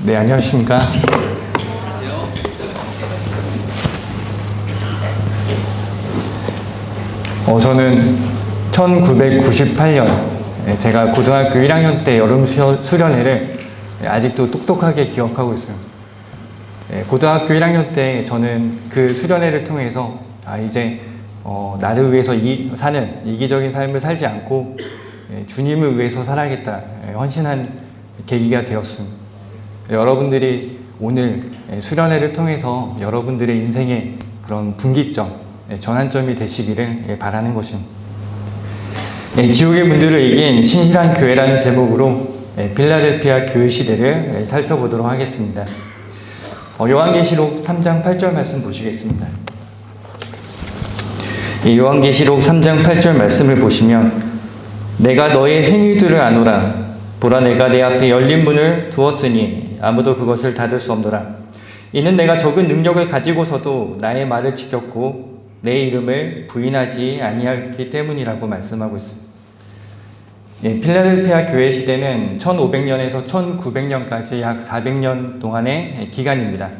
네, 안녕하십니까. 저는 1998년 제가 고등학교 1학년 때 여름 수련회를 아직도 똑똑하게 기억하고 있어요. 고등학교 1학년 때 저는 그 수련회를 통해서 이제 나를 위해서 사는 이기적인 삶을 살지 않고 주님을 위해서 살아야겠다 헌신한 계기가 되었습니다. 여러분들이 오늘 수련회를 통해서 여러분들의 인생의 그런 분기점, 전환점이 되시기를 바라는 것입니다. 지옥의 문들을 이긴 신실한 교회라는 제목으로 필라델피아 교회 시대를 살펴보도록 하겠습니다. 요한계시록 3장 8절 말씀 보시겠습니다. 요한계시록 3장 8절 말씀을 보시면 내가 너의 행위들을 아노라. 보라, 내가 내 앞에 열린 문을 두었으니 아무도 그것을 닫을 수 없노라. 이는 내가 적은 능력을 가지고서도 나의 말을 지켰고 내 이름을 부인하지 아니하였기 때문이라고 말씀하고 있습니다. 필라델피아 교회 시대는 1500년에서 1900년까지 약 400년 동안의 기간입니다.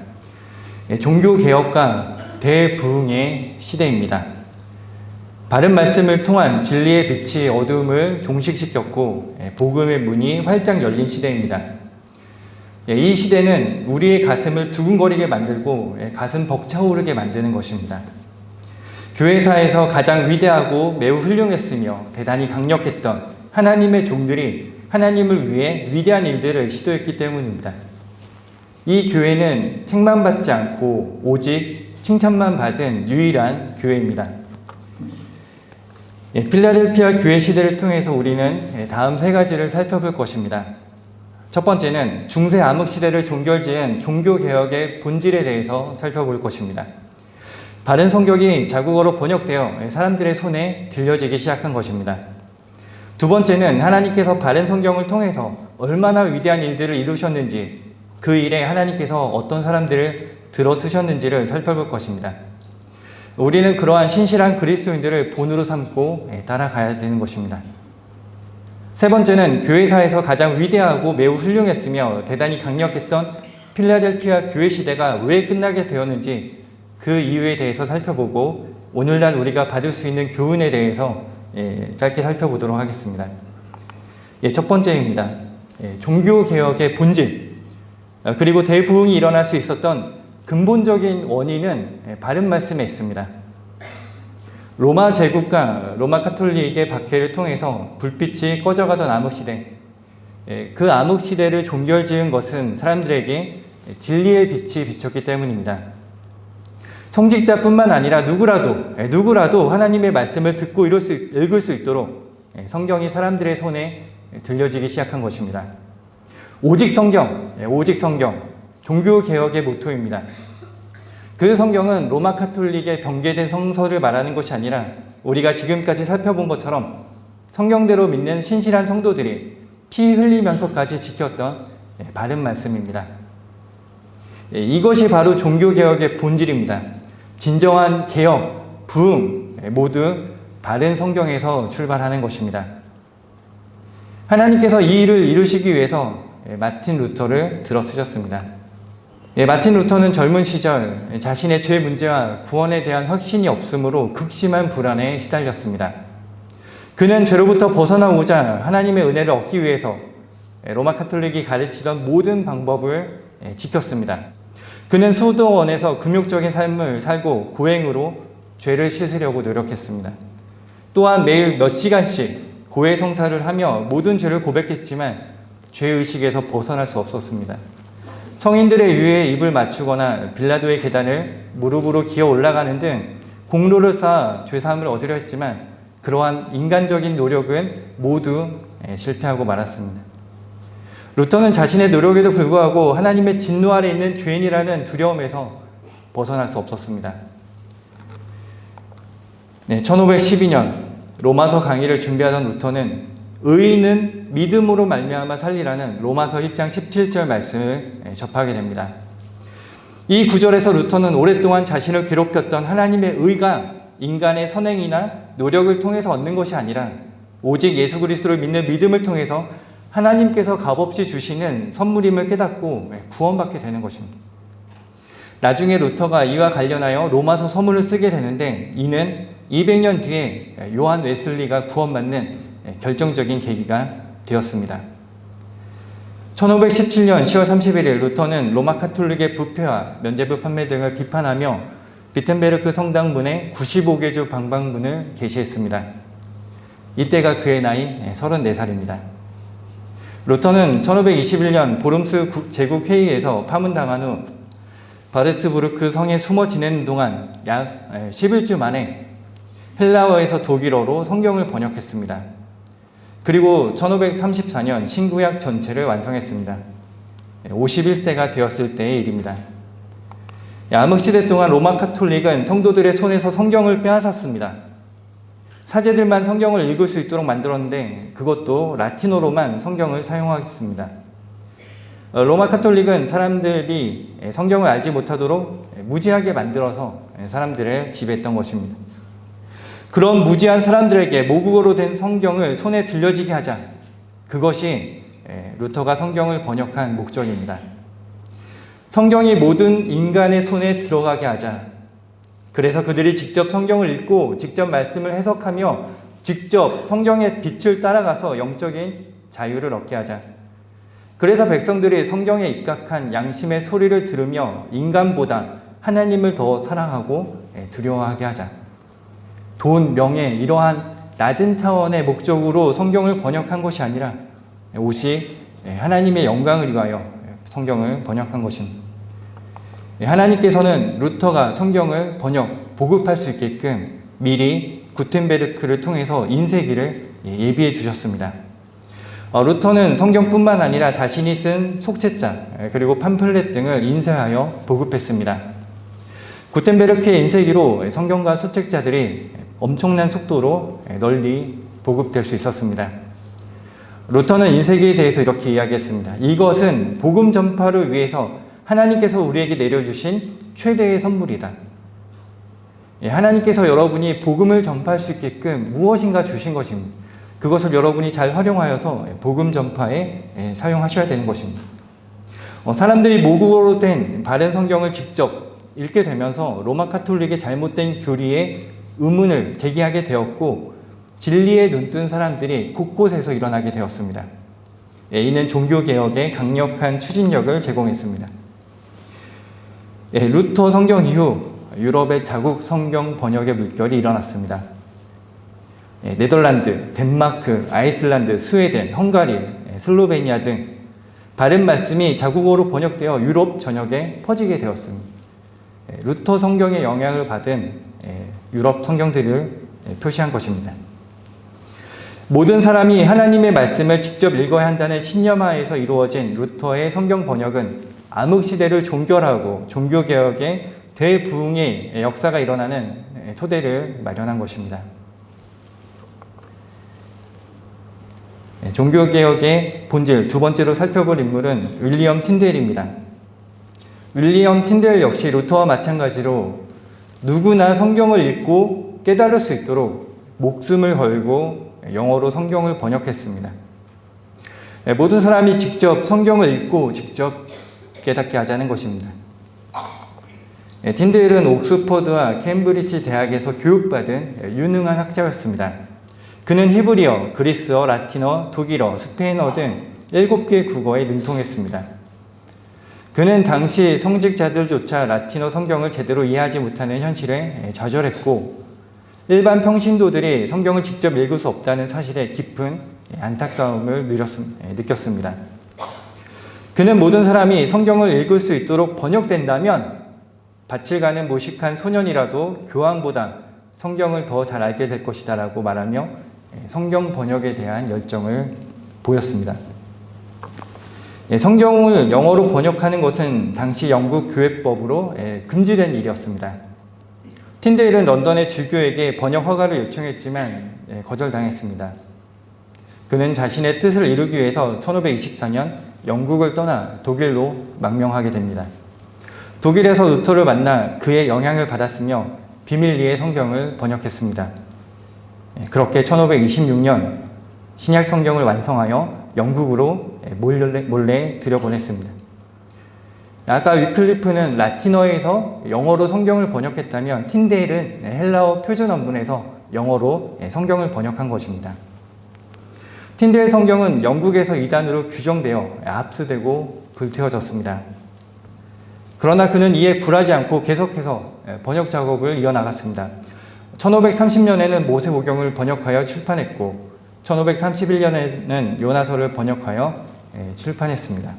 종교개혁과 대부흥의 시대입니다. 바른 말씀을 통한 진리의 빛이 어두움을 종식시켰고 복음의 문이 활짝 열린 시대입니다. 이 시대는 우리의 가슴을 두근거리게 만들고 가슴 벅차오르게 만드는 것입니다. 교회사에서 가장 위대하고 매우 훌륭했으며 대단히 강력했던 하나님의 종들이 하나님을 위해 위대한 일들을 시도했기 때문입니다. 이 교회는 책만 받지 않고 오직 칭찬만 받은 유일한 교회입니다. 필라델피아 교회 시대를 통해서 우리는 다음 세 가지를 살펴볼 것입니다. 첫 번째는 중세 암흑 시대를 종결지은 종교개혁의 본질에 대해서 살펴볼 것입니다. 바른 성경이 자국어로 번역되어 사람들의 손에 들려지기 시작한 것입니다. 두 번째는 하나님께서 바른 성경을 통해서 얼마나 위대한 일들을 이루셨는지, 그 일에 하나님께서 어떤 사람들을 들어 쓰셨는지를 살펴볼 것입니다. 우리는 그러한 신실한 그리스도인들을 본으로 삼고 따라가야 되는 것입니다. 세 번째는 교회사에서 가장 위대하고 매우 훌륭했으며 대단히 강력했던 필라델피아 교회 시대가 왜 끝나게 되었는지 그 이유에 대해서 살펴보고 오늘날 우리가 받을 수 있는 교훈에 대해서 짧게 살펴보도록 하겠습니다. 첫 번째입니다. 종교개혁의 본질, 그리고 대부흥이 일어날 수 있었던 근본적인 원인은 바른 말씀에 있습니다. 로마 제국과 로마 카톨릭의 박해를 통해서 불빛이 꺼져가던 암흑시대, 그 암흑시대를 종결지은 것은 사람들에게 진리의 빛이 비쳤기 때문입니다. 성직자뿐만 아니라 누구라도 하나님의 말씀을 듣고 읽을 수 있도록 성경이 사람들의 손에 들려지기 시작한 것입니다. 오직 성경, 종교개혁의 모토입니다. 그 성경은 로마 카톨릭의 병개된 성서를 말하는 것이 아니라 우리가 지금까지 살펴본 것처럼 성경대로 믿는 신실한 성도들이 피 흘리면서까지 지켰던 바른 말씀입니다. 이것이 바로 종교개혁의 본질입니다. 진정한 개혁, 부흥 모두 바른 성경에서 출발하는 것입니다. 하나님께서 이 일을 이루시기 위해서 마틴 루터를 들어 쓰셨습니다. 마틴 루터는 젊은 시절 자신의 죄 문제와 구원에 대한 확신이 없으므로 극심한 불안에 시달렸습니다. 그는 죄로부터 벗어나고자 하나님의 은혜를 얻기 위해서 로마 카톨릭이 가르치던 모든 방법을 지켰습니다. 그는 수도원에서 금욕적인 삶을 살고 고행으로 죄를 씻으려고 노력했습니다. 또한 매일 몇 시간씩 고해 성사를 하며 모든 죄를 고백했지만 죄의식에서 벗어날 수 없었습니다. 성인들의 유해에 입을 맞추거나 빌라도의 계단을 무릎으로 기어 올라가는 등 공로를 쌓아 죄사함을 얻으려 했지만 그러한 인간적인 노력은 모두 실패하고 말았습니다. 루터는 자신의 노력에도 불구하고 하나님의 진노 아래 있는 죄인이라는 두려움에서 벗어날 수 없었습니다. 1512년 로마서 강의를 준비하던 루터는 의인은 믿음으로 말미암아 살리라는 로마서 1장 17절 말씀을 접하게 됩니다. 이 구절에서 루터는 오랫동안 자신을 괴롭혔던 하나님의 의가 인간의 선행이나 노력을 통해서 얻는 것이 아니라 오직 예수 그리스도를 믿는 믿음을 통해서 하나님께서 값없이 주시는 선물임을 깨닫고 구원받게 되는 것입니다. 나중에 루터가 이와 관련하여 로마서 서문을 쓰게 되는데 이는 200년 뒤에 요한 웨슬리가 구원받는 결정적인 계기가 되었습니다. 1517년 10월 31일 루터는 로마 카톨릭의 부패와 면죄부 판매 등을 비판하며 비텐베르크 성당문에 95개조 방방문을 게시했습니다. 이때가 그의 나이 34살입니다. 루터는 1521년 보름스 제국회의에서 파문당한 후 바르트부르크 성에 숨어 지내는 동안 약 11주 만에 헬라어에서 독일어로 성경을 번역했습니다. 그리고 1534년 신구약 전체를 완성했습니다. 51세가 되었을 때의 일입니다. 암흑시대 동안 로마 카톨릭은 성도들의 손에서 성경을 빼앗았습니다. 사제들만 성경을 읽을 수 있도록 만들었는데 그것도 라틴어로만 성경을 사용하겠습니다. 로마 카톨릭은 사람들이 성경을 알지 못하도록 무지하게 만들어서 사람들을 지배했던 것입니다. 그런 무지한 사람들에게 모국어로 된 성경을 손에 들려지게 하자. 그것이 루터가 성경을 번역한 목적입니다. 성경이 모든 인간의 손에 들어가게 하자. 그래서 그들이 직접 성경을 읽고 직접 말씀을 해석하며 직접 성경의 빛을 따라가서 영적인 자유를 얻게 하자. 그래서 백성들이 성경에 입각한 양심의 소리를 들으며 인간보다 하나님을 더 사랑하고 두려워하게 하자. 돈, 명예 이러한 낮은 차원의 목적으로 성경을 번역한 것이 아니라 오직 하나님의 영광을 위하여 성경을 번역한 것입니다. 하나님께서는 루터가 성경을 보급할 수 있게끔 미리 구텐베르크를 통해서 인쇄기를 예비해 주셨습니다. 루터는 성경뿐만 아니라 자신이 쓴 속죄자 그리고 팜플렛 등을 인쇄하여 보급했습니다. 구텐베르크의 인쇄기로 성경과 속죄자들이 엄청난 속도로 널리 보급될 수 있었습니다. 루터는 인쇄기에 대해서 이렇게 이야기했습니다. 이것은 복음 전파를 위해서 하나님께서 우리에게 내려주신 최대의 선물이다. 하나님께서 여러분이 복음을 전파할 수 있게끔 무엇인가 주신 것입니다. 그것을 여러분이 잘 활용하여서 복음 전파에 사용하셔야 되는 것입니다. 사람들이 모국어로 된 바른 성경을 직접 읽게 되면서 로마 카톨릭의 잘못된 교리에 의문을 제기하게 되었고 진리에 눈뜬 사람들이 곳곳에서 일어나게 되었습니다. 이는 종교개혁에 강력한 추진력을 제공했습니다. 루터 성경 이후 유럽의 자국 성경 번역의 물결이 일어났습니다. 네덜란드, 덴마크, 아이슬란드, 스웨덴, 헝가리, 슬로베니아 등 바른 말씀이 자국어로 번역되어 유럽 전역에 퍼지게 되었습니다. 루터 성경의 영향을 받은 유럽 성경들을 표시한 것입니다. 모든 사람이 하나님의 말씀을 직접 읽어야 한다는 신념하에서 이루어진 루터의 성경 번역은 암흑시대를 종결하고 종교개혁의 대부흥의 역사가 일어나는 토대를 마련한 것입니다. 종교개혁의 본질 두 번째로 살펴볼 인물은 윌리엄 틴델입니다. 윌리엄 틴델 역시 루터와 마찬가지로 누구나 성경을 읽고 깨달을 수 있도록 목숨을 걸고 영어로 성경을 번역했습니다. 모든 사람이 직접 성경을 읽고 직접 깨닫게 하자는 것입니다. 틴델은 옥스퍼드와 캠브리지 대학에서 교육받은 유능한 학자였습니다. 그는 히브리어, 그리스어, 라틴어, 독일어, 스페인어 등 7개의 국어에 능통했습니다. 그는 당시 성직자들조차 라틴어 성경을 제대로 이해하지 못하는 현실에 좌절했고 일반 평신도들이 성경을 직접 읽을 수 없다는 사실에 깊은 안타까움을 느꼈습니다. 그는 모든 사람이 성경을 읽을 수 있도록 번역된다면 밭을 가는 무식한 소년이라도 교황보다 성경을 더 잘 알게 될 것이다 라고 말하며 성경 번역에 대한 열정을 보였습니다. 성경을 영어로 번역하는 것은 당시 영국 교회법으로 금지된 일이었습니다. 틴데일은 런던의 주교에게 번역 허가를 요청했지만 거절당했습니다. 그는 자신의 뜻을 이루기 위해서 1524년 영국을 떠나 독일로 망명하게 됩니다. 독일에서 루터를 만나 그의 영향을 받았으며 비밀리에 성경을 번역했습니다. 그렇게 1526년 신약 성경을 완성하여 영국으로 몰래 들여보냈습니다. 아까 위클리프는 라틴어에서 영어로 성경을 번역했다면 틴데일은 헬라어 표준 원문에서 영어로 성경을 번역한 것입니다. 틴데일 성경은 영국에서 이단으로 규정되어 압수되고 불태워졌습니다. 그러나 그는 이에 굴하지 않고 계속해서 번역 작업을 이어나갔습니다. 1530년에는 모세오경을 번역하여 출판했고 1531년에는 요나서를 번역하여 출판했습니다.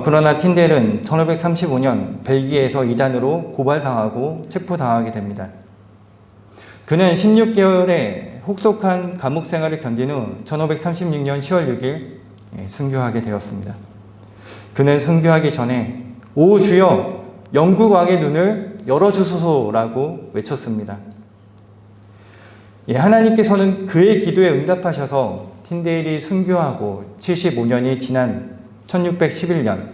그러나 틴델은 1535년 벨기에에서 이단으로 고발당하고 체포당하게 됩니다. 그는 16개월의 혹독한 감옥 생활을 견딘 후 1536년 10월 6일 순교하게 되었습니다. 그는 순교하기 전에 오 주여 영국 왕의 눈을 열어주소서라고 외쳤습니다. 하나님께서는 그의 기도에 응답하셔서 틴데일이 순교하고 75년이 지난 1611년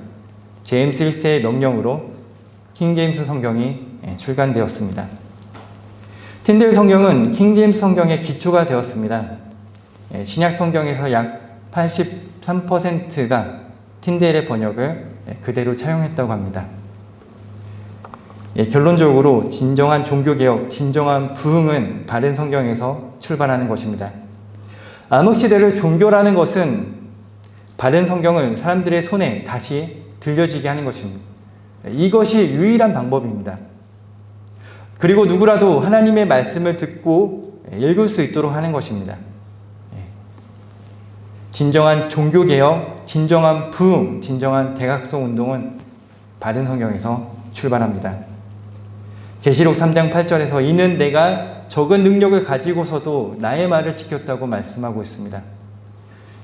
제임스 1세의 명령으로 킹제임스 성경이 출간되었습니다. 틴데일 성경은 킹제임스 성경의 기초가 되었습니다. 신약 성경에서 약 83%가 틴데일의 번역을 그대로 차용했다고 합니다. 결론적으로 진정한 종교개혁, 진정한 부흥은 바른 성경에서 출발하는 것입니다. 암흑시대를 종교라는 것은 바른 성경을 사람들의 손에 다시 들려지게 하는 것입니다. 이것이 유일한 방법입니다. 그리고 누구라도 하나님의 말씀을 듣고 읽을 수 있도록 하는 것입니다. 진정한 종교개혁, 진정한 부흥, 진정한 대각성 운동은 바른 성경에서 출발합니다. 계시록 3장 8절에서 이는 내가 적은 능력을 가지고서도 나의 말을 지켰다고 말씀하고 있습니다.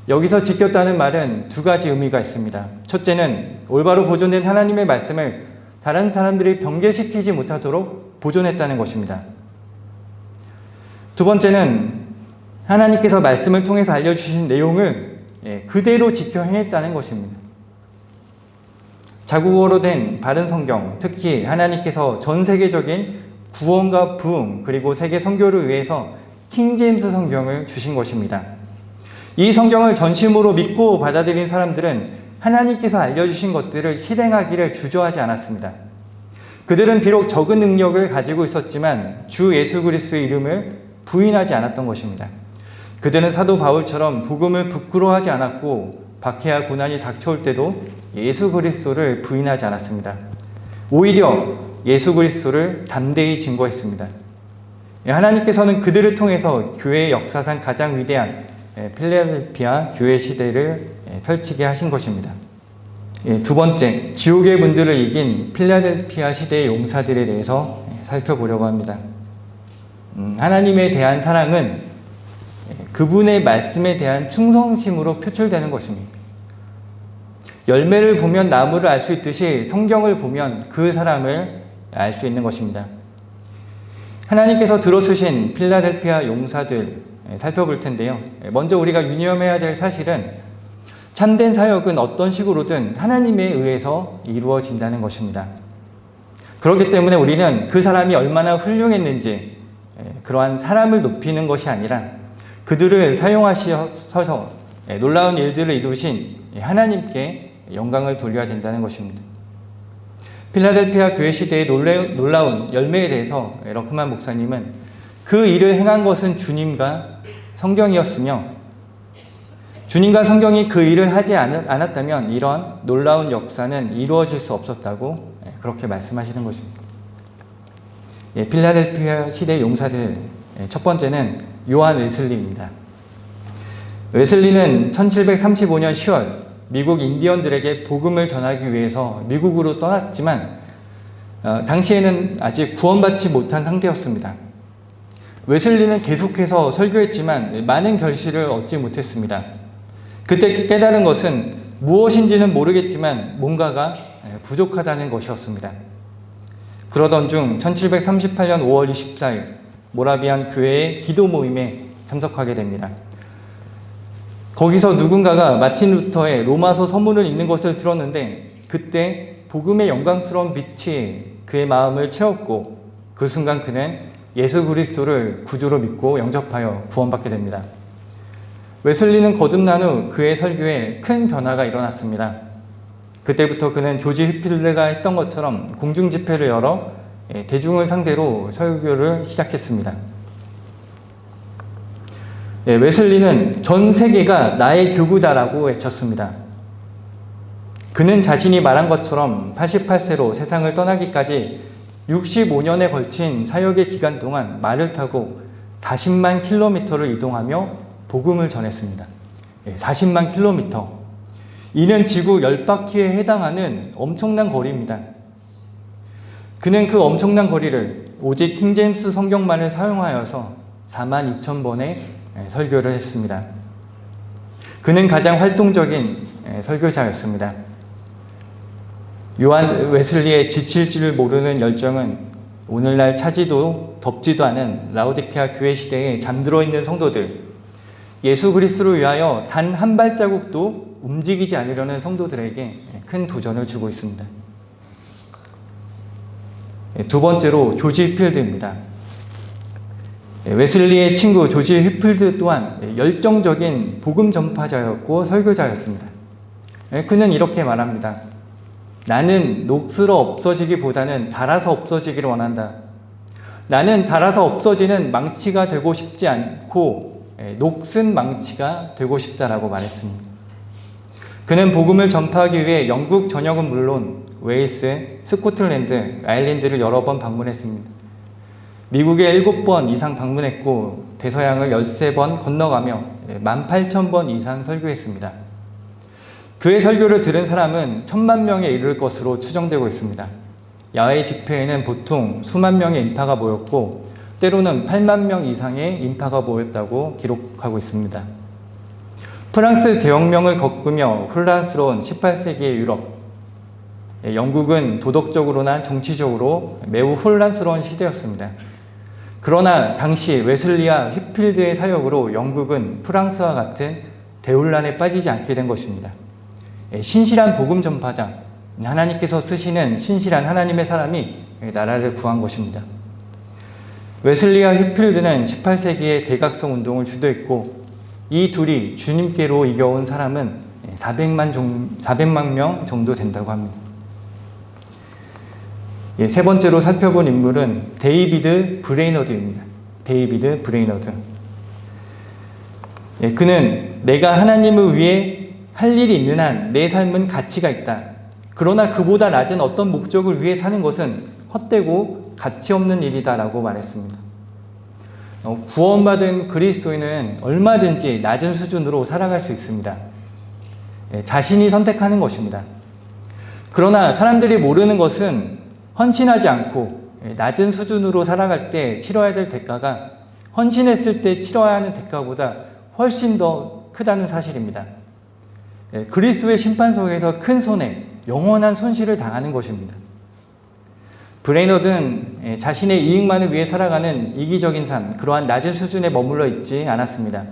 여기서 지켰다는 말은 두 가지 의미가 있습니다. 첫째는 올바로 보존된 하나님의 말씀을 다른 사람들이 변개시키지 못하도록 보존했다는 것입니다. 두 번째는 하나님께서 말씀을 통해서 알려주신 내용을 그대로 지켜 행했다는 것입니다. 자국어로 된 바른 성경, 특히 하나님께서 전 세계적인 구원과 부흥 그리고 세계 선교를 위해서 킹제임스 성경을 주신 것입니다. 이 성경을 전심으로 믿고 받아들인 사람들은 하나님께서 알려주신 것들을 실행하기를 주저하지 않았습니다. 그들은 비록 적은 능력을 가지고 있었지만 주 예수 그리스도의 이름을 부인하지 않았던 것입니다. 그들은 사도 바울처럼 복음을 부끄러워하지 않았고 박해와 고난이 닥쳐올 때도 예수 그리스도를 부인하지 않았습니다. 오히려 예수 그리스도를 담대히 증거했습니다. 하나님께서는 그들을 통해서 교회의 역사상 가장 위대한 필라델피아 교회 시대를 펼치게 하신 것입니다. 두 번째, 지옥의 분들을 이긴 필라델피아 시대의 용사들에 대해서 살펴보려고 합니다. 하나님에 대한 사랑은 그분의 말씀에 대한 충성심으로 표출되는 것입니다. 열매를 보면 나무를 알 수 있듯이 성경을 보면 그 사람을 알 수 있는 것입니다. 하나님께서 들어쓰신 필라델피아 용사들 살펴볼 텐데요. 먼저 우리가 유념해야 될 사실은 참된 사역은 어떤 식으로든 하나님에 의해서 이루어진다는 것입니다. 그렇기 때문에 우리는 그 사람이 얼마나 훌륭했는지 그러한 사람을 높이는 것이 아니라 그들을 사용하셔서 놀라운 일들을 이루신 하나님께 영광을 돌려야 된다는 것입니다. 필라델피아 교회 시대의 놀라운 열매에 대해서 러크만 목사님은 그 일을 행한 것은 주님과 성경이었으며 주님과 성경이 그 일을 하지 않았다면 이런 놀라운 역사는 이루어질 수 없었다고 그렇게 말씀하시는 것입니다. 필라델피아 시대 용사들 첫 번째는 요한 웨슬리입니다. 웨슬리는 1735년 10월 미국 인디언들에게 복음을 전하기 위해서 미국으로 떠났지만 당시에는 아직 구원받지 못한 상태였습니다. 웨슬리는 계속해서 설교했지만 많은 결실을 얻지 못했습니다. 그때 깨달은 것은 무엇인지는 모르겠지만 뭔가가 부족하다는 것이었습니다. 그러던 중 1738년 5월 24일 모라비안 교회의 기도 모임에 참석하게 됩니다. 거기서 누군가가 마틴 루터의 로마서 서문을 읽는 것을 들었는데 그때 복음의 영광스러운 빛이 그의 마음을 채웠고 그 순간 그는 예수 그리스도를 구주로 믿고 영접하여 구원받게 됩니다. 웨슬리는 거듭난 후 그의 설교에 큰 변화가 일어났습니다. 그때부터 그는 조지 휘필드가 했던 것처럼 공중 집회를 열어 대중을 상대로 설교를 시작했습니다. 웨슬리는 전 세계가 나의 교구다라고 외쳤습니다. 그는 자신이 말한 것처럼 88세로 세상을 떠나기까지 65년에 걸친 사역의 기간 동안 말을 타고 40만 킬로미터를 이동하며 복음을 전했습니다. 40만 킬로미터. 이는 지구 10바퀴에 해당하는 엄청난 거리입니다. 그는 그 엄청난 거리를 오직 킹제임스 성경만을 사용하여서 4만 2천 번의 설교를 했습니다. 그는 가장 활동적인 설교자였습니다. 요한 웨슬리의 지칠 줄 모르는 열정은 오늘날 차지도 덥지도 않은 라오디케아 교회 시대에 잠들어 있는 성도들, 예수 그리스도를 위하여 단 한 발자국도 움직이지 않으려는 성도들에게 큰 도전을 주고 있습니다. 두 번째로 조지 휘필드입니다. 웨슬리의 친구 조지 휘필드 또한 열정적인 복음 전파자였고 설교자였습니다. 그는 이렇게 말합니다. 나는 녹슬어 없어지기보다는 닳아서 없어지기를 원한다. 나는 닳아서 없어지는 망치가 되고 싶지 않고 녹슨 망치가 되고 싶다라고 말했습니다. 그는 복음을 전파하기 위해 영국 전역은 물론 웨일스, 스코틀랜드, 아일랜드를 여러 번 방문했습니다. 미국에 7번 이상 방문했고 대서양을 13번 건너가며 18,000번 이상 설교했습니다. 그의 설교를 들은 사람은 1000만 명에 이를 것으로 추정되고 있습니다. 야외 집회에는 보통 수만 명의 인파가 모였고 때로는 8만 명 이상의 인파가 모였다고 기록하고 있습니다. 프랑스 대혁명을 겪으며 혼란스러운 18세기의 유럽, 영국은 도덕적으로나 정치적으로 매우 혼란스러운 시대였습니다. 그러나 당시 웨슬리와 휘필드의 사역으로 영국은 프랑스와 같은 대혼란에 빠지지 않게 된 것입니다. 신실한 복음 전파자, 하나님께서 쓰시는 신실한 하나님의 사람이 나라를 구한 것입니다. 웨슬리와 휘필드는 18세기의 대각성 운동을 주도했고 이 둘이 주님께로 이겨온 사람은 400만 명 정도 된다고 합니다. 세 번째로 살펴본 인물은 데이비드 브레이너드입니다. 데이비드 브레이너드. 그는 내가 하나님을 위해 할 일이 있는 한 내 삶은 가치가 있다. 그러나 그보다 낮은 어떤 목적을 위해 사는 것은 헛되고 가치 없는 일이다 라고 말했습니다. 구원받은 그리스도인은 얼마든지 낮은 수준으로 살아갈 수 있습니다. 자신이 선택하는 것입니다. 그러나 사람들이 모르는 것은 헌신하지 않고 낮은 수준으로 살아갈 때 치러야 될 대가가 헌신했을 때 치러야 하는 대가보다 훨씬 더 크다는 사실입니다. 그리스도의 심판석에서 큰 손해, 영원한 손실을 당하는 것입니다. 브레이너드는 자신의 이익만을 위해 살아가는 이기적인 삶, 그러한 낮은 수준에 머물러 있지 않았습니다.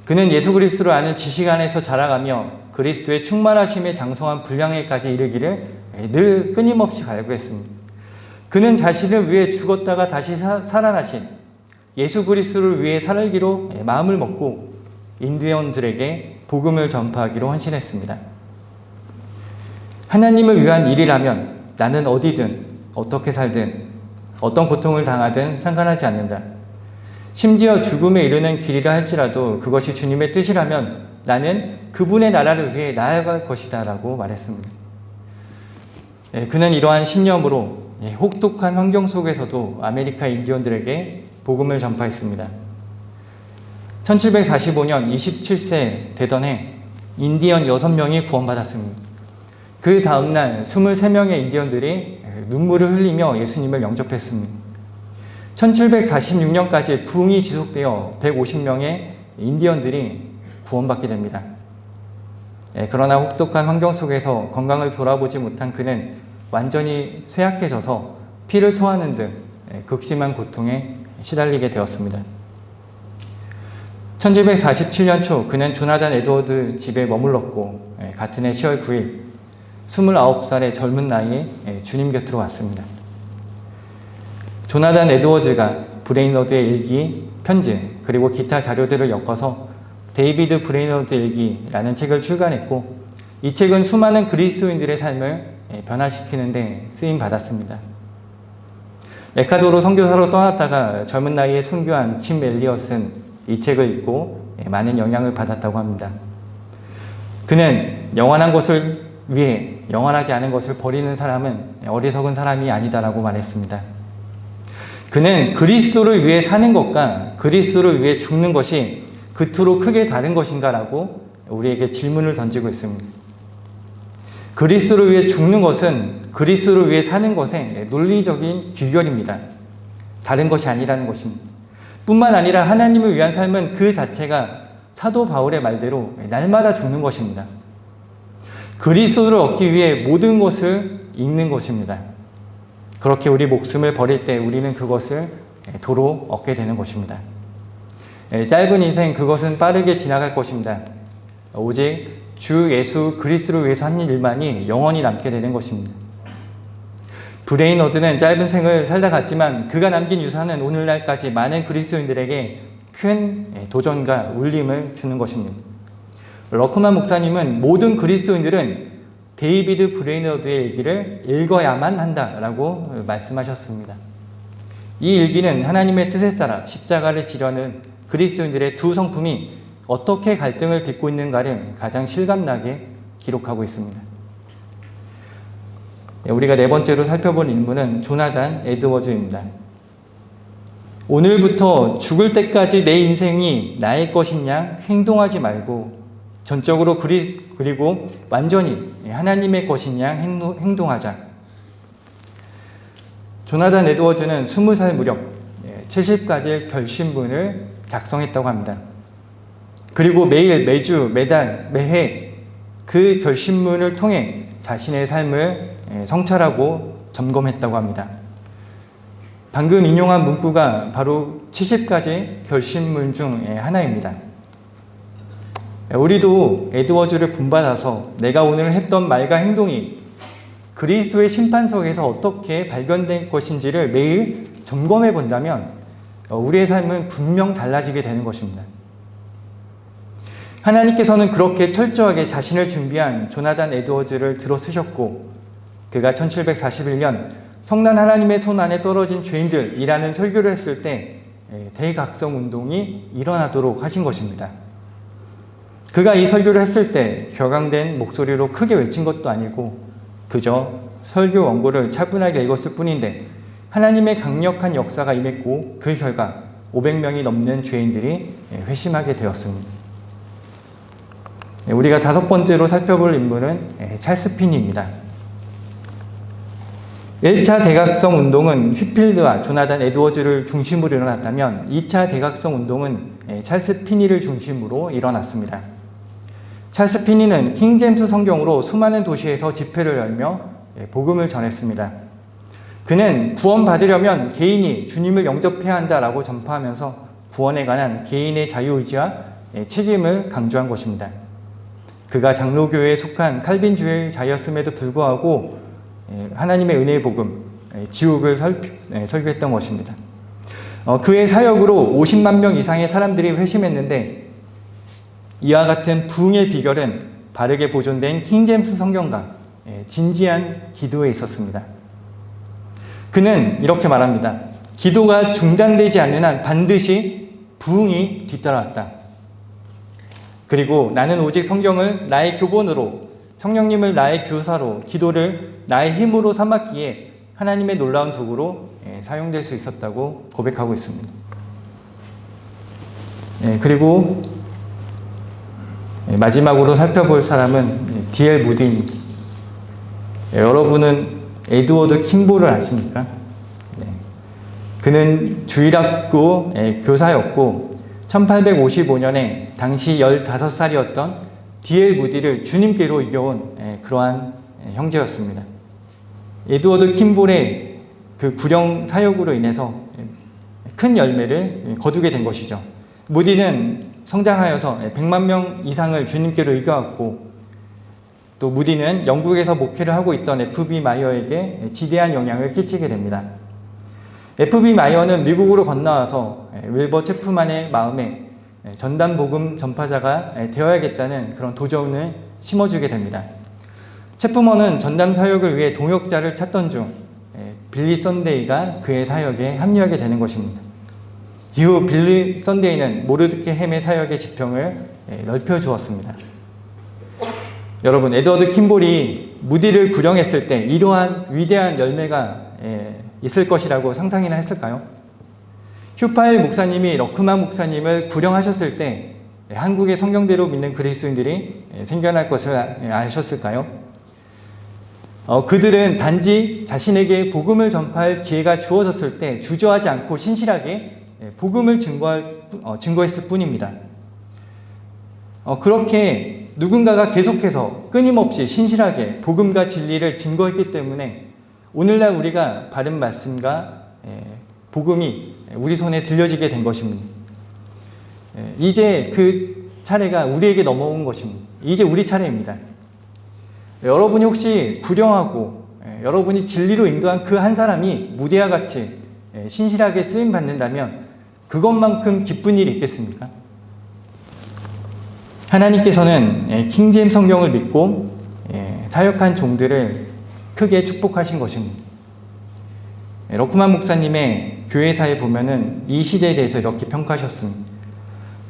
그는 예수 그리스도를 아는 지식 안에서 자라가며 그리스도의 충만하심에 장성한 분량에까지 이르기를 늘 끊임없이 갈구했습니다. 그는 자신을 위해 죽었다가 다시 살아나신 예수 그리스도를 위해 살기로 마음을 먹고 인디언들에게 복음을 전파하기로 헌신했습니다. 하나님을 위한 일이라면 나는 어디든 어떻게 살든 어떤 고통을 당하든 상관하지 않는다. 심지어 죽음에 이르는 길이라 할지라도 그것이 주님의 뜻이라면 나는 그분의 나라를 위해 나아갈 것이다 라고 말했습니다. 그는 이러한 신념으로 혹독한 환경 속에서도 아메리카 인디언들에게 복음을 전파했습니다. 1745년 27세 되던 해 인디언 6명이 구원받았습니다. 그 다음날 23명의 인디언들이 눈물을 흘리며 예수님을 영접했습니다. 1746년까지 부흥이 지속되어 150명의 인디언들이 구원받게 됩니다. 그러나 혹독한 환경 속에서 건강을 돌아보지 못한 그는 완전히 쇠약해져서 피를 토하는 등 극심한 고통에 시달리게 되었습니다. 1747년 초 그는 조나단 에드워드 집에 머물렀고 같은 해 10월 9일 29살의 젊은 나이에 주님 곁으로 왔습니다. 조나단 에드워즈가 브레이너드의 일기, 편지, 그리고 기타 자료들을 엮어서 데이비드 브레이너드 일기라는 책을 출간했고 이 책은 수많은 그리스도인들의 삶을 변화시키는 데 쓰임 받았습니다. 에콰도르 선교사로 떠났다가 젊은 나이에 순교한 짐 엘리엇은 이 책을 읽고 많은 영향을 받았다고 합니다. 그는 영원한 것을 위해 영원하지 않은 것을 버리는 사람은 어리석은 사람이 아니다라고 말했습니다. 그는 그리스도를 위해 사는 것과 그리스도를 위해 죽는 것이 그토록 크게 다른 것인가라고 우리에게 질문을 던지고 있습니다. 그리스도를 위해 죽는 것은 그리스도를 위해 사는 것의 논리적인 귀결입니다. 다른 것이 아니라는 것입니다. 뿐만 아니라 하나님을 위한 삶은 그 자체가 사도 바울의 말대로 날마다 죽는 것입니다. 그리스도를 얻기 위해 모든 것을 잃는 것입니다. 그렇게 우리 목숨을 버릴 때 우리는 그것을 도로 얻게 되는 것입니다. 짧은 인생 그것은 빠르게 지나갈 것입니다. 오직 주 예수 그리스도를 위해서 한 일만이 영원히 남게 되는 것입니다. 브레이너드는 짧은 생을 살다 갔지만 그가 남긴 유산은 오늘날까지 많은 그리스도인들에게 큰 도전과 울림을 주는 것입니다. 러크만 목사님은 모든 그리스도인들은 데이비드 브레이너드의 일기를 읽어야만 한다라고 말씀하셨습니다. 이 일기는 하나님의 뜻에 따라 십자가를 지려는 그리스도인들의 두 성품이 어떻게 갈등을 빚고 있는가를 가장 실감나게 기록하고 있습니다. 우리가 네 번째로 살펴볼 인물은 조나단 에드워즈입니다. 오늘부터 죽을 때까지 내 인생이 나의 것인 양 행동하지 말고 전적으로 그리고 완전히 하나님의 것인 양 행동하자. 조나단 에드워즈는 20살 무렵 70가지의 결심문을 작성했다고 합니다. 그리고 매일, 매주, 매달, 매해 그 결심문을 통해 자신의 삶을 성찰하고 점검했다고 합니다. 방금 인용한 문구가 바로 70가지 결심문 중 하나입니다. 우리도 에드워즈를 본받아서 내가 오늘 했던 말과 행동이 그리스도의 심판석에서 어떻게 발견될 것인지를 매일 점검해 본다면 우리의 삶은 분명 달라지게 되는 것입니다. 하나님께서는 그렇게 철저하게 자신을 준비한 조나단 에드워즈를 들어 쓰셨고 그가 1741년 성난 하나님의 손 안에 떨어진 죄인들이라는 설교를 했을 때 대각성 운동이 일어나도록 하신 것입니다. 그가 이 설교를 했을 때 격앙된 목소리로 크게 외친 것도 아니고 그저 설교 원고를 차분하게 읽었을 뿐인데 하나님의 강력한 역사가 임했고 그 결과 500명이 넘는 죄인들이 회심하게 되었습니다. 우리가 다섯 번째로 살펴볼 인물은 찰스 피니입니다. 1차 대각성 운동은 휘필드와 조나단 에드워즈를 중심으로 일어났다면 2차 대각성 운동은 찰스 피니를 중심으로 일어났습니다. 찰스 피니는 킹제임스 성경으로 수많은 도시에서 집회를 열며 복음을 전했습니다. 그는 구원받으려면 개인이 주님을 영접해야 한다라고 전파하면서 구원에 관한 개인의 자유의지와 책임을 강조한 것입니다. 그가 장로교회에 속한 칼빈주의자였음에도 불구하고 하나님의 은혜의 복음, 지옥을 설교했던 것입니다. 그의 사역으로 50만 명 이상의 사람들이 회심했는데 이와 같은 부흥의 비결은 바르게 보존된 킹제임스 성경과 진지한 기도에 있었습니다. 그는 이렇게 말합니다. 기도가 중단되지 않는 한 반드시 부흥이 뒤따라왔다. 그리고 나는 오직 성경을 나의 교본으로, 성령님을 나의 교사로, 기도를 나의 힘으로 삼았기에 하나님의 놀라운 도구로 사용될 수 있었다고 고백하고 있습니다. 그리고 마지막으로 살펴볼 사람은 D.L. 무디입니다. 여러분은 에드워드 킴보를 아십니까? 그는 주일학교 교사였고 1855년에 당시 15살이었던 D.L. 무디를 주님께로 이겨온 그러한 형제였습니다. 에드워드 킴볼의 그 구령 사역으로 인해서 큰 열매를 거두게 된 것이죠. 무디는 성장하여서 100만 명 이상을 주님께로 이끌어왔고, 또 무디는 영국에서 목회를 하고 있던 F.B. 마이어에게 지대한 영향을 끼치게 됩니다. F.B. 마이어는 미국으로 건너와서 윌버 체프만의 마음에 전담 복음 전파자가 되어야겠다는 그런 도전을 심어주게 됩니다. 체프먼은 전담 사역을 위해 동역자를 찾던 중 빌리 선데이가 그의 사역에 합류하게 되는 것입니다. 이후 빌리 선데이는 모르드케햄의 사역의 지평을 넓혀 주었습니다. 여러분, 에드워드 킴볼이 무디를 구령했을 때 이러한 위대한 열매가 있을 것이라고 상상이나 했을까요? 휴파일 목사님이 러크만 목사님을 구령하셨을 때 한국의 성경대로 믿는 그리스도인들이 생겨날 것을 아셨을까요? 그들은 단지 자신에게 복음을 전파할 기회가 주어졌을 때 주저하지 않고 신실하게 복음을 증거했을 뿐입니다. 그렇게 누군가가 계속해서 끊임없이 신실하게 복음과 진리를 증거했기 때문에 오늘날 우리가 바른 말씀과 복음이 우리 손에 들려지게 된 것입니다. 이제 그 차례가 우리에게 넘어온 것입니다. 이제 우리 차례입니다. 여러분이 혹시 구령하고 여러분이 진리로 인도한 그 한 사람이 무디와 같이 신실하게 쓰임 받는다면 그것만큼 기쁜 일이 있겠습니까? 하나님께서는 킹제임스 성경을 믿고 사역한 종들을 크게 축복하신 것입니다. 러크만 목사님의 교회사에 보면은 이 시대에 대해서 이렇게 평가하셨습니다.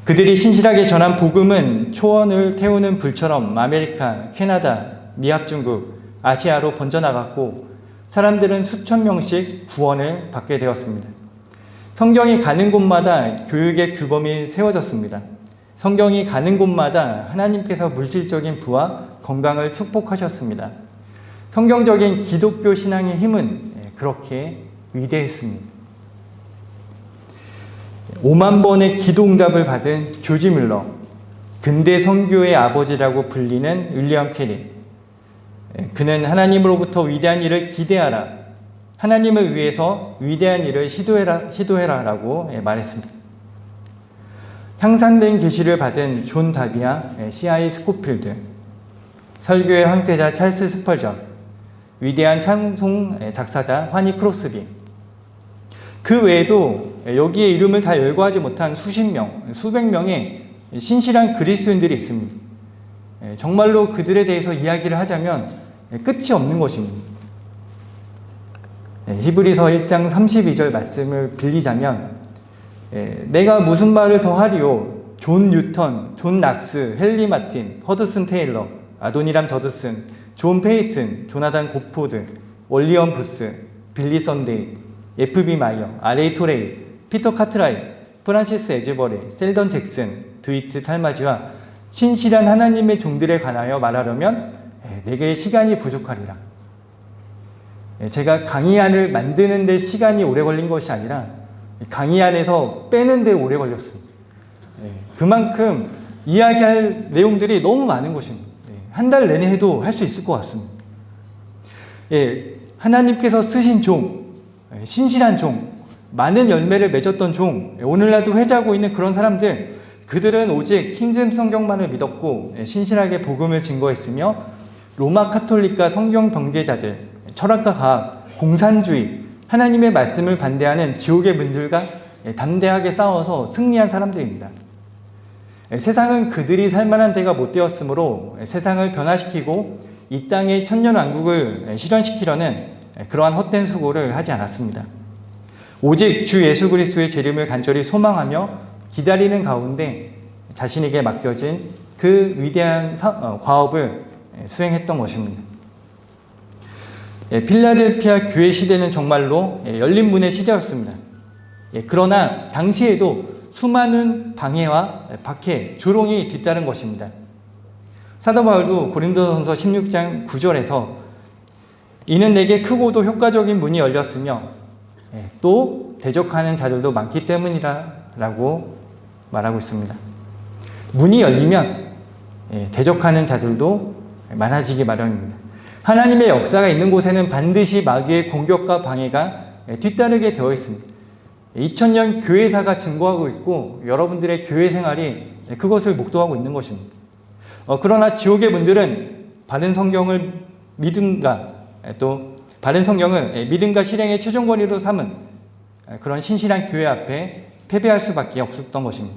그들이 신실하게 전한 복음은 초원을 태우는 불처럼 아메리카, 캐나다, 미합중국, 아시아로 번져나갔고 사람들은 수천 명씩 구원을 받게 되었습니다. 성경이 가는 곳마다 교육의 규범이 세워졌습니다. 성경이 가는 곳마다 하나님께서 물질적인 부와 건강을 축복하셨습니다. 성경적인 기독교 신앙의 힘은 그렇게 위대했습니다. 5만 번의 기도 응답을 받은 조지 뮬러, 근대 선교의 아버지라고 불리는 윌리엄 캐리. 그는 하나님으로부터 위대한 일을 기대하라, 하나님을 위해서 위대한 일을 시도해라 라고 말했습니다. 향상된 계시를 받은 존 다비아, C.I. 스코필드, 설교의 황태자 찰스 스펄전, 위대한 찬송 작사자 화니 크로스비, 그 외에도 여기에 이름을 다 열거하지 못한 수십 명, 수백 명의 신실한 그리스도인들이 있습니다. 정말로 그들에 대해서 이야기를 하자면 끝이 없는 것입니다. 히브리서 1장 32절 말씀을 빌리자면 내가 무슨 말을 더 하리요? 존 뉴턴, 존 낙스, 헨리 마틴, 허드슨 테일러, 아도니람 더드슨, 존 페이튼, 조나단 고포드, 월리엄 부스, 빌리 선데이, F.B. 마이어, R.A. 토레이, 피터 카트라이, 프란시스 에즈버리, 셀던 잭슨, 드위트 탈마지와 신실한 하나님의 종들에 관하여 말하려면 내게 시간이 부족하리라. 제가 강의안을 만드는 데 시간이 오래 걸린 것이 아니라 강의안에서 빼는 데 오래 걸렸습니다. 그만큼 이야기할 내용들이 너무 많은 것입니다. 한 달 내내 해도 할 수 있을 것 같습니다. 하나님께서 쓰신 종, 신실한 종, 많은 열매를 맺었던 종, 오늘날도 회자하고 있는 그런 사람들, 그들은 오직 킹제임스 성경만을 믿었고 신실하게 복음을 증거했으며 로마 카톨릭과 성경 변개자들, 철학과 과학, 공산주의, 하나님의 말씀을 반대하는 지옥의 문들과 담대하게 싸워서 승리한 사람들입니다. 세상은 그들이 살만한 때가 못 되었으므로 세상을 변화시키고 이 땅의 천년왕국을 실현시키려는 그러한 헛된 수고를 하지 않았습니다. 오직 주 예수 그리스도의 재림을 간절히 소망하며 기다리는 가운데 자신에게 맡겨진 그 위대한 과업을 수행했던 것입니다. 필라델피아 교회 시대는 정말로 열린 문의 시대였습니다. 그러나 당시에도 수많은 방해와 박해, 조롱이 뒤따른 것입니다. 사도 바울도 고린도전서 16장 9절에서 이는 내게 크고도 효과적인 문이 열렸으며 또 대적하는 자들도 많기 때문이라 라고 말하고 있습니다. 문이 열리면 대적하는 자들도 많아지기 마련입니다. 하나님의 역사가 있는 곳에는 반드시 마귀의 공격과 방해가 뒤따르게 되어 있습니다. 2000년 교회사가 증거하고 있고 여러분들의 교회 생활이 그것을 목도하고 있는 것입니다. 그러나 지옥의 분들은 바른 성경을 믿음과 또 바른 성경을 믿음과 실행의 최종 권위로 삼은 그런 신실한 교회 앞에 패배할 수밖에 없었던 것입니다.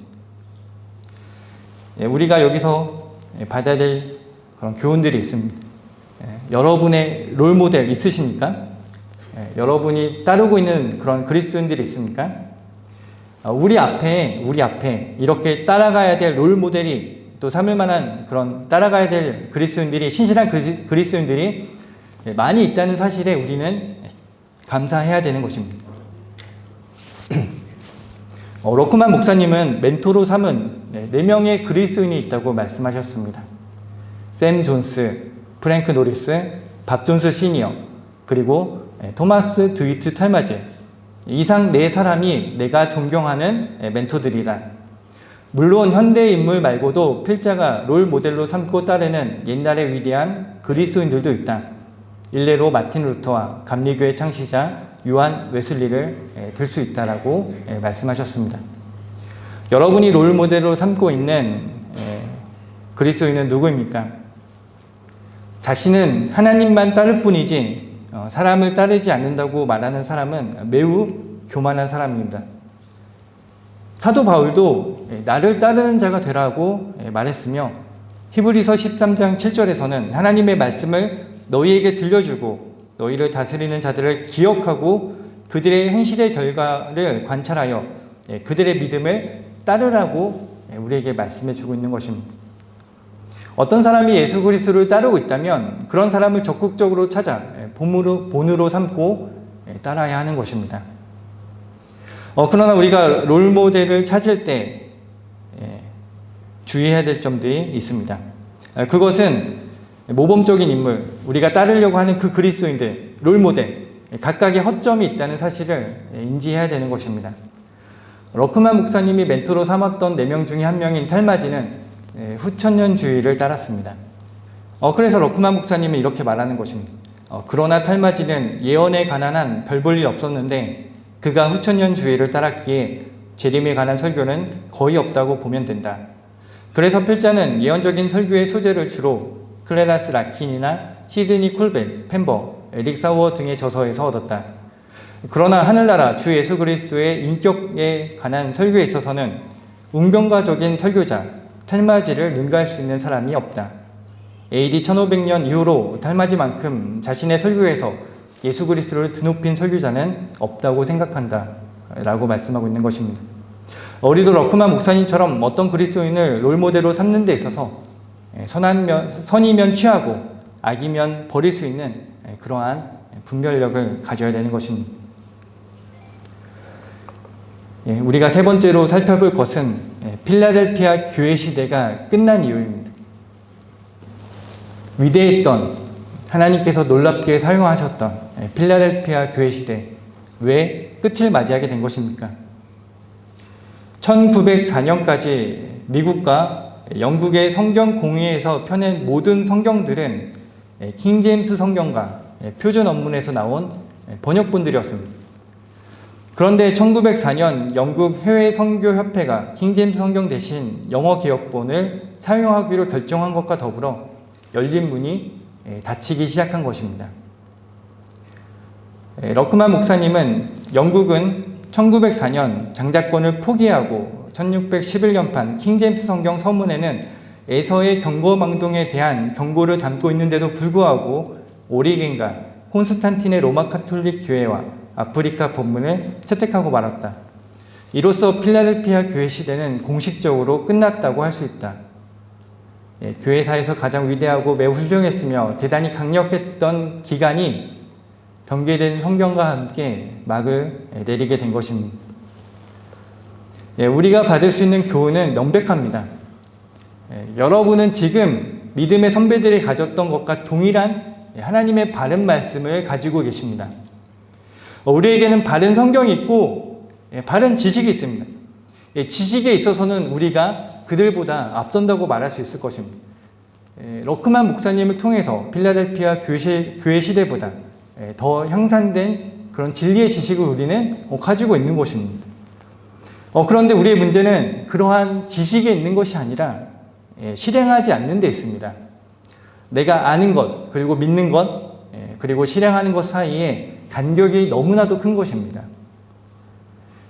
우리가 여기서 받아야 될 그런 교훈들이 있습니다. 여러분의 롤모델 있으십니까? 여러분이 따르고 있는 그런 그리스도인들이 있습니까? 우리 앞에 이렇게 따라가야 될 롤모델이 또 삼을 만한 그런 따라가야 될 그리스도인들이, 신실한 그리스도인들이 많이 있다는 사실에 우리는 감사해야 되는 것입니다. 로크만 목사님은 멘토로 삼은 4명의 그리스도인이 있다고 말씀하셨습니다. 샘 존스, 프랭크 노리스, 밥 존스 시니어, 그리고 토마스 드위트 탈마제. 이상 4사람이 내가 존경하는 멘토들이다. 물론 현대 인물 말고도 필자가 롤 모델로 삼고 따르는 옛날의 위대한 그리스도인들도 있다. 일례로 마틴 루터와 감리교의 창시자 요한 웨슬리를 들 수 있다라고 말씀하셨습니다. 여러분이 롤 모델로 삼고 있는 그리스도인은 누구입니까? 자신은 하나님만 따를 뿐이지 사람을 따르지 않는다고 말하는 사람은 매우 교만한 사람입니다. 사도 바울도 나를 따르는 자가 되라고 말했으며 히브리서 13장 7절에서는 하나님의 말씀을 너희에게 들려주고 너희를 다스리는 자들을 기억하고 그들의 행실의 결과를 관찰하여 그들의 믿음을 따르라고 우리에게 말씀해 주고 있는 것입니다. 어떤 사람이 예수 그리스도를 따르고 있다면 그런 사람을 적극적으로 찾아 본으로 삼고 따라야 하는 것입니다. 그러나 우리가 롤모델을 찾을 때 주의해야 될 점들이 있습니다. 그것은 모범적인 인물, 우리가 따르려고 하는 그 그리스도인들, 롤모델, 각각의 허점이 있다는 사실을 인지해야 되는 것입니다. 러크만 목사님이 멘토로 삼았던 4명 중에 한 명인 탈마지는 후천년주의를 따랐습니다. 그래서 러크만 목사님은 이렇게 말하는 것입니다. 그러나 탈마지는 예언에 관한 한 별 볼 일 없었는데 그가 후천년주의를 따랐기에 재림에 관한 설교는 거의 없다고 보면 된다. 그래서 필자는 예언적인 설교의 소재를 주로 클레라스 라킨이나 시드니 콜벳, 펜버, 에릭 사워 등의 저서에서 얻었다. 그러나 하늘나라 주 예수 그리스도의 인격에 관한 설교에 있어서는 웅변가적인 설교자 탈마지를 능가할 수 있는 사람이 없다. AD 1500년 이후로 탈마지만큼 자신의 설교에서 예수 그리스도를 드높인 설교자는 없다고 생각한다 라고 말씀하고 있는 것입니다. 우리도 러크만 목사님처럼 어떤 그리스도인을 롤모델로 삼는 데 있어서 선이면 취하고 악이면 버릴 수 있는 그러한 분별력을 가져야 되는 것입니다. 우리가 세 번째로 살펴볼 것은 필라델피아 교회 시대가 끝난 이유입니다. 위대했던 하나님께서 놀랍게 사용하셨던 필라델피아 교회 시대, 왜 끝을 맞이하게 된 것입니까? 1904년까지 미국과 영국의 성경 공회에서 펴낸 모든 성경들은 킹제임스 성경과 표준 원문에서 나온 번역본들이었습니다. 그런데 1904년 영국 해외선교협회가 킹제임스 성경 대신 영어 개역본을 사용하기로 결정한 것과 더불어 열린 문이 닫히기 시작한 것입니다. 러크만 목사님은 영국은 1904년 장자권을 포기하고 1611년판 킹제임스 성경 서문에는 에서의 경거망동에 대한 경고를 담고 있는데도 불구하고 오리겐과 콘스탄틴의 로마 카톨릭 교회와 아프리카 본문을 채택하고 말았다. 이로써 필라델피아 교회 시대는 공식적으로 끝났다고 할 수 있다. 교회사에서 가장 위대하고 매우 훌륭했으며 대단히 강력했던 기간이 변개된 성경과 함께 막을 내리게 된 것입니다. 우리가 받을 수 있는 교훈은 명백합니다. 여러분은 지금 믿음의 선배들이 가졌던 것과 동일한 하나님의 바른 말씀을 가지고 계십니다. 우리에게는 바른 성경이 있고 바른 지식이 있습니다. 지식에 있어서는 우리가 그들보다 앞선다고 말할 수 있을 것입니다. 러크만 목사님을 통해서 필라델피아 교회 시대보다 더 향상된 그런 진리의 지식을 우리는 가지고 있는 것입니다. 그런데 우리의 문제는 그러한 지식에 있는 것이 아니라 실행하지 않는 데 있습니다. 내가 아는 것, 그리고 믿는 것, 그리고 실행하는 것 사이에 간격이 너무나도 큰 것입니다.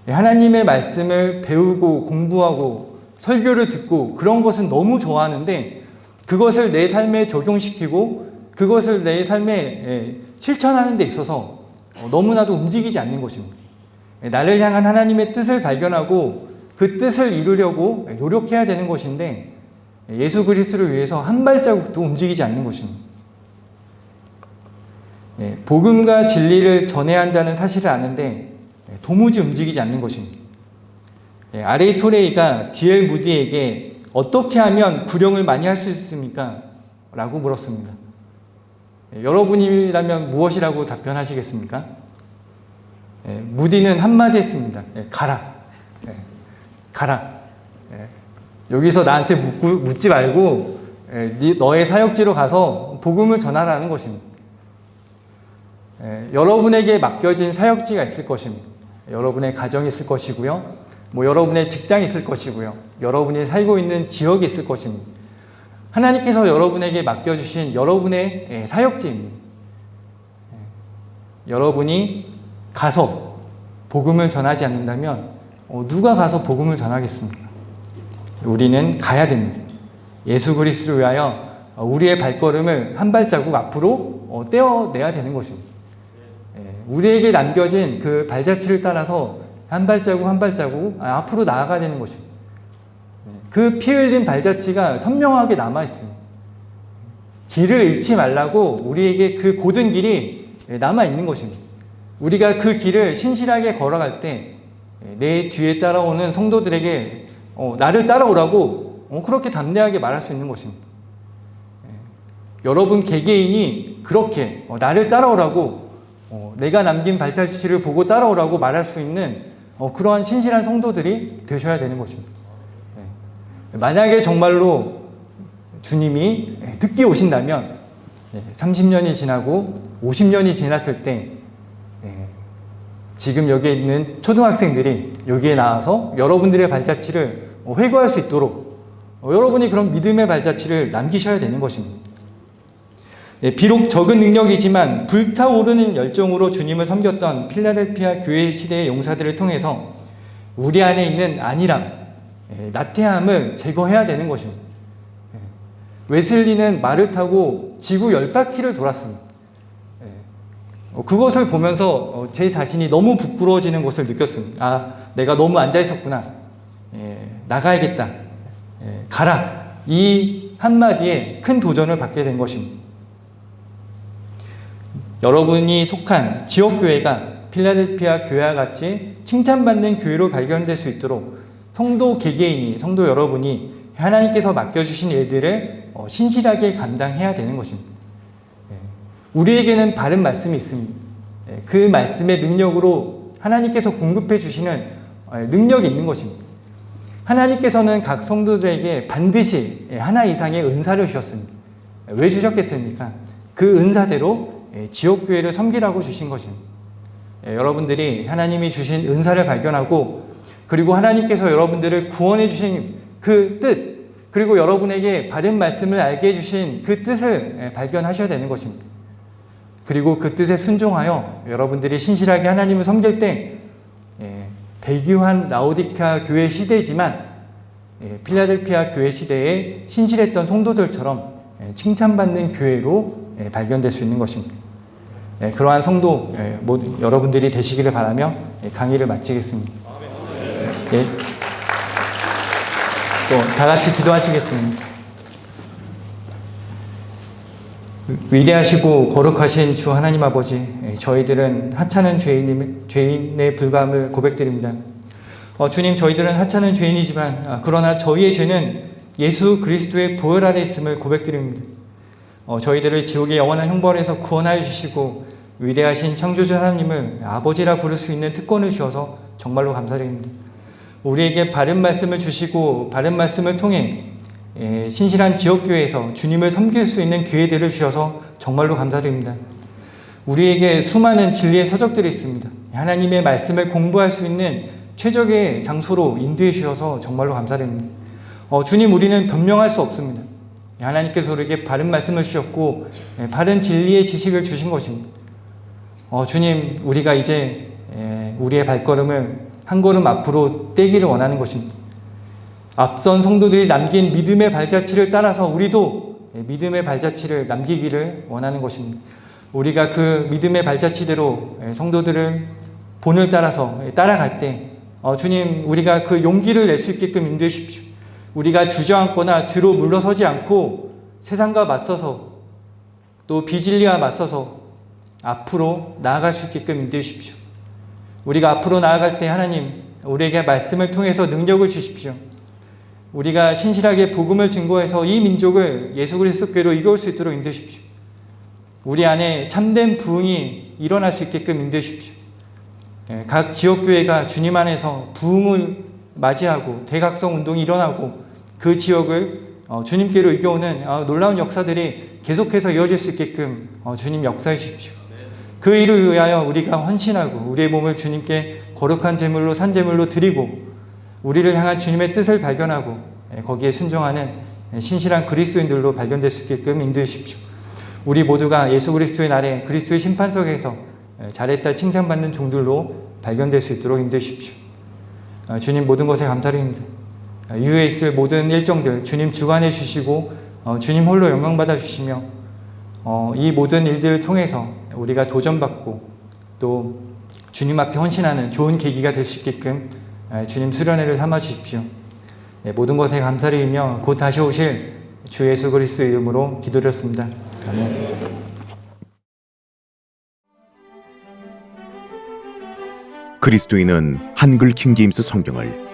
하나님의 말씀을 배우고 공부하고 설교를 듣고 그런 것은 너무 좋아하는데 그것을 내 삶에 적용시키고 그것을 내 삶에 실천하는 데 있어서 너무나도 움직이지 않는 것입니다. 나를 향한 하나님의 뜻을 발견하고 그 뜻을 이루려고 노력해야 되는 것인데 예수 그리스도를 위해서 한 발자국도 움직이지 않는 것입니다. 복음과 진리를 전해야 한다는 사실을 아는데 도무지 움직이지 않는 것입니다. R.A. 토레이가 D.L. 무디에게 어떻게 하면 구령을 많이 할 수 있습니까? 라고 물었습니다. 여러분이라면 무엇이라고 답변하시겠습니까? 무디는 한마디 했습니다. 가라. 가라. 여기서 나한테 묻지 말고 너의 사역지로 가서 복음을 전하라는 것입니다. 여러분에게 맡겨진 사역지가 있을 것입니다. 여러분의 가정이 있을 것이고요. 여러분의 직장이 있을 것이고요. 여러분이 살고 있는 지역이 있을 것입니다. 하나님께서 여러분에게 맡겨주신 여러분의 사역지입니다. 여러분이 가서 복음을 전하지 않는다면 누가 가서 복음을 전하겠습니까? 우리는 가야 됩니다. 예수 그리스도를 위하여 우리의 발걸음을 한 발자국 앞으로 떼어내야 되는 것입니다. 우리에게 남겨진 그 발자취를 따라서 한 발자국 한 발자국 앞으로 나아가야 되는 것입니다. 그 피 흘린 발자취가 선명하게 남아있습니다. 길을 잃지 말라고 우리에게 그 고든 길이 남아있는 것입니다. 우리가 그 길을 신실하게 걸어갈 때 내 뒤에 따라오는 성도들에게 나를 따라오라고 그렇게 담대하게 말할 수 있는 것입니다. 여러분 개개인이 그렇게 나를 따라오라고 내가 남긴 발자취를 보고 따라오라고 말할 수 있는 그러한 신실한 성도들이 되셔야 되는 것입니다. 만약에 정말로 주님이 늦게 오신다면 30년이 지나고 50년이 지났을 때 지금 여기에 있는 초등학생들이 여기에 나와서 여러분들의 발자취를 회고할 수 있도록 여러분이 그런 믿음의 발자취를 남기셔야 되는 것입니다. 비록 적은 능력이지만 불타오르는 열정으로 주님을 섬겼던 필라델피아 교회 시대의 용사들을 통해서 우리 안에 있는 안일함, 나태함을 제거해야 되는 것입니다. 웨슬리는 말을 타고 지구 10바퀴를 돌았습니다. 그것을 보면서 제 자신이 너무 부끄러워지는 것을 느꼈습니다. 내가 너무 앉아 있었구나. 나가야겠다. 가라. 이 한마디에 큰 도전을 받게 된 것입니다. 여러분이 속한 지역교회가 필라델피아 교회와 같이 칭찬받는 교회로 발견될 수 있도록 성도 개개인이, 성도 여러분이 하나님께서 맡겨주신 일들을 신실하게 감당해야 되는 것입니다. 우리에게는 바른 말씀이 있습니다. 그 말씀의 능력으로 하나님께서 공급해 주시는 능력이 있는 것입니다. 하나님께서는 각 성도들에게 반드시 하나 이상의 은사를 주셨습니다. 왜 주셨겠습니까? 그 은사대로 지역교회를 섬기라고 주신 것입니다. 여러분들이 하나님이 주신 은사를 발견하고 그리고 하나님께서 여러분들을 구원해 주신 그 뜻, 그리고 여러분에게 바른 말씀을 알게 해주신 그 뜻을 발견하셔야 되는 것입니다. 그리고 그 뜻에 순종하여 여러분들이 신실하게 하나님을 섬길 때 배교한 라오디케아 교회 시대지만 필라델피아 교회 시대에 신실했던 성도들처럼 칭찬받는 교회로 발견될 수 있는 것입니다. 그러한 성도 여러분들이 되시기를 바라며 강의를 마치겠습니다. 또 다 같이 기도하시겠습니다. 위대하시고 거룩하신 주 하나님 아버지, 저희들은 하찮은 죄인의 불감을 고백드립니다. 주님, 저희들은 하찮은 죄인이지만 그러나 저희의 죄는 예수 그리스도의 보혈 아래 있음을 고백드립니다. 저희들을 지옥의 영원한 형벌에서 구원하여 주시고 위대하신 창조주 하나님을 아버지라 부를 수 있는 특권을 주셔서 정말로 감사드립니다. 우리에게 바른 말씀을 주시고 바른 말씀을 통해 신실한 지역교회에서 주님을 섬길 수 있는 기회들을 주셔서 정말로 감사드립니다. 우리에게 수많은 진리의 서적들이 있습니다. 하나님의 말씀을 공부할 수 있는 최적의 장소로 인도해 주셔서 정말로 감사드립니다. 주님, 우리는 변명할 수 없습니다. 하나님께서 우리에게 바른 말씀을 주셨고 바른 진리의 지식을 주신 것입니다. 주님, 우리가 이제 우리의 발걸음을 한 걸음 앞으로 떼기를 원하는 것입니다. 앞선 성도들이 남긴 믿음의 발자취를 따라서 우리도 믿음의 발자취를 남기기를 원하는 것입니다. 우리가 그 믿음의 발자취대로 성도들을 본을 따라서 따라갈 때 주님, 우리가 그 용기를 낼 수 있게끔 인도해 주십시오. 우리가 주저앉거나 뒤로 물러서지 않고 세상과 맞서서 또 비진리와 맞서서 앞으로 나아갈 수 있게끔 인도해 주십시오. 우리가 앞으로 나아갈 때 하나님, 우리에게 말씀을 통해서 능력을 주십시오. 우리가 신실하게 복음을 증거해서 이 민족을 예수 그리스도께로 이끌 수 있도록 인도해 주십시오. 우리 안에 참된 부흥이 일어날 수 있게끔 인도해 주십시오. 각 지역교회가 주님 안에서 부흥을 맞이하고 대각성 운동이 일어나고 그 지역을 주님께로 이겨오는 놀라운 역사들이 계속해서 이어질 수 있게끔 주님 역사해 주십시오. 그 일을 위하여 우리가 헌신하고 우리의 몸을 주님께 거룩한 제물로 산제물로 드리고 우리를 향한 주님의 뜻을 발견하고 거기에 순종하는 신실한 그리스도인들로 발견될 수 있게끔 인도해 주십시오. 우리 모두가 예수 그리스도의 날에 그리스도의 심판석에서 잘했다 칭찬받는 종들로 발견될 수 있도록 인도해 주십시오. 주님, 모든 것에 감사드립니다. 이후에 있을 모든 일정들 주님 주관해 주시고 주님 홀로 영광 받아 주시며 이 모든 일들을 통해서 우리가 도전받고 또 주님 앞에 헌신하는 좋은 계기가 될 수 있게끔 주님 수련회를 삼아 주십시오. 모든 것에 감사드리며 곧 다시 오실 주 예수 그리스도의 이름으로 기도드렸습니다. 아멘. 그리스도인은 한글 킹제임스 성경을